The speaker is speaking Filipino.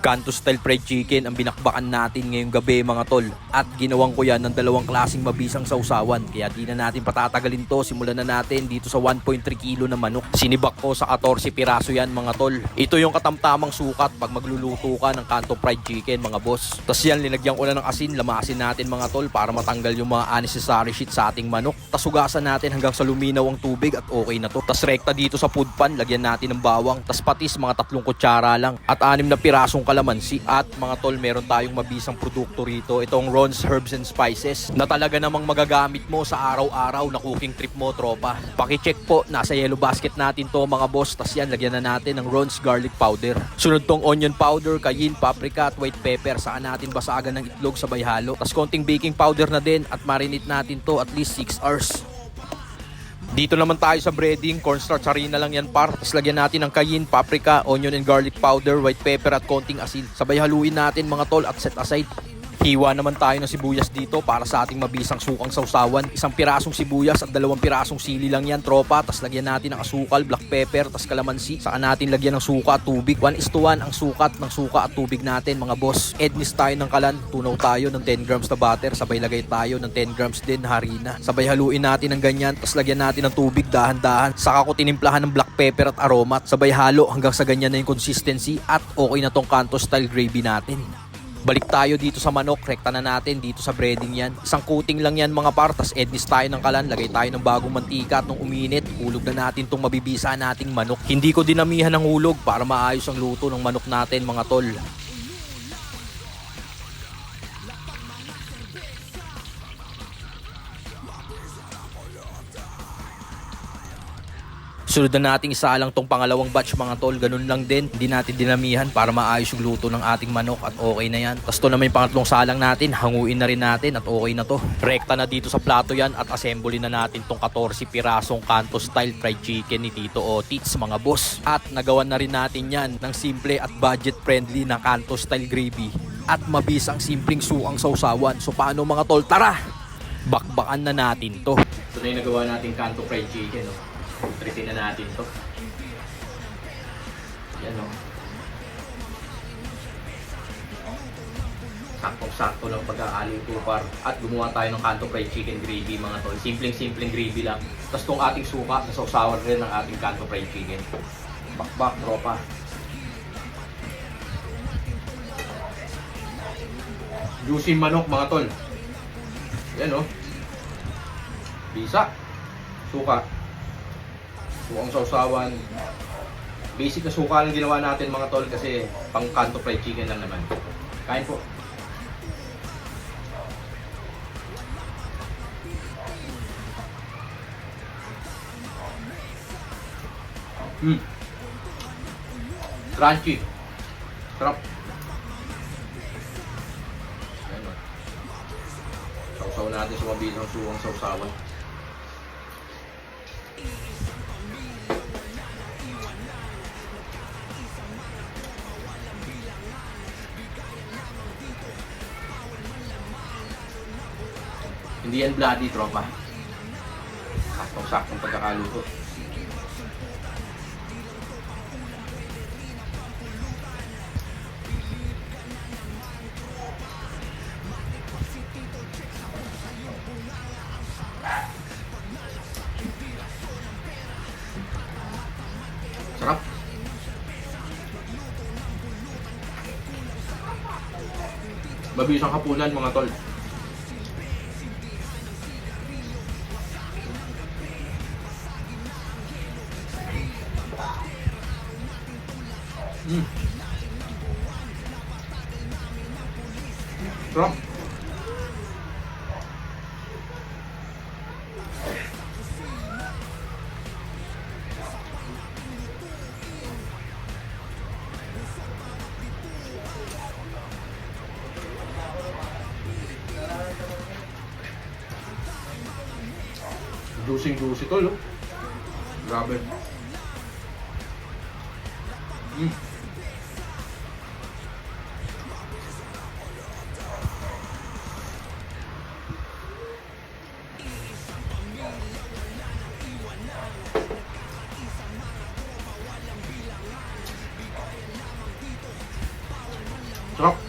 Kanto style fried chicken ang binakbakan natin ngayong gabi mga tol. At ginawang ko yan ng dalawang klaseng mabisang sausawan. Kaya di na natin patatagalin to. Simulan na natin dito sa 1.3 kilo na manok. Sinibak ko sa 14 piraso yan mga tol. Ito yung katamtamang sukat pag magluluto ka ng kanto fried chicken mga boss. Tapos yan linagyan ko na ng asin. Lamasin natin mga tol para matanggal yung mga unnecessary shit sa ating manok. Tapos hugasan natin hanggang sa luminaw ang tubig at okay na to. Tapos rekta dito sa food pan. Lagyan natin ng bawang. Tapos patis mga 3 kutsara lang. At 6 na pirasong kalamansi. At mga tol, meron tayong mabisang produkto rito. Itong Ron's Herbs and Spices na talaga namang magagamit mo sa araw-araw na cooking trip mo, tropa. Pakicheck po, nasa yellow basket natin to mga boss. Tas yan, lagyan na natin ng Ron's Garlic Powder. Sunod tong onion powder, cayenne, paprika at white pepper. Saan natin basagan ng itlog sabay halo. Tas konting baking powder na din at marinate natin to at least 6 hours. Dito naman tayo sa breading, cornstarch harina lang yan par. Tapos lagyan natin ng cayenne, paprika, onion and garlic powder, white pepper at konting asin. Sabay haluin natin mga tol at set aside. Hiwa naman tayo ng sibuyas dito para sa ating mabisang sukang sausawan. 1 pirasong sibuyas at 2 pirasong sili lang yan tropa. Tapos lagyan natin ng asukal, black pepper, tapos kalamansi. Saka natin lagyan ng suka at tubig. 1:1 ang sukat ng suka at tubig natin mga boss. Ednis tayo ng kalan. Tunaw tayo ng 10 grams na butter. Sabay lagay tayo ng 10 grams din na harina. Sabay haluin natin ng ganyan. Tapos lagyan natin ng tubig dahan-dahan. Saka ko tinimplahan ng black pepper at aroma. Sabay halo hanggang sa ganyan na yung consistency. At okay na tong kanto style gravy natin. Balik tayo dito sa manok, rekta na natin dito sa breading yan. Isang coating lang yan mga partas, ednis tayo ng kalan, lagay tayo ng bagong mantika at nung uminit, hulog na natin tong mabibisa nating manok. Hindi ko dinamihan ng hulog para maayos ang luto ng manok natin mga tol. Sunod na nating isa lang tong pangalawang batch mga tol. Ganun lang din. Hindi natin dinamihan para maayos yung luto ng ating manok at okay na yan. Tapos to naman yung pangatlong salang natin. Hanguin na rin natin at okay na to. Rekta na dito sa plato yan at assembly na natin tong 14 pirasong kanto style fried chicken ni Tito Otits mga boss. At nagawan na rin natin yan ng simple at budget friendly na kanto style gravy. At mabisang simpleng suang sausawan. So paano mga tol? Tara! Bakbakan na natin to. Ito na yung nagawa natin kanto fried chicken. No? Tritin na natin to. Yan o. Saktong-sakto lang pag-aaling tupar. At gumawa tayo ng kanto fried chicken gravy mga tol. Simpleng-simpleng gravy lang. Tapos tong ating suka, nasausawan rin ng ating kanto fried chicken. Bakbak, tropa. Juicy manok mga tol. Yan o. Bisa. Suka. Suang sausawan. Basic na suka lang ginawa natin mga tol kasi pang kanto fried chicken lang naman. Kain po. Crunchy. Sarap. Ayan o. Sausaw natin sa mabisang suang sausawan. Hindi yan bloody tropa. Saktong-saktong pagkakaluto. Sarap. Mabisang hapunan mga tol. Sarap. Juicy to, no? Grabe. Sarap.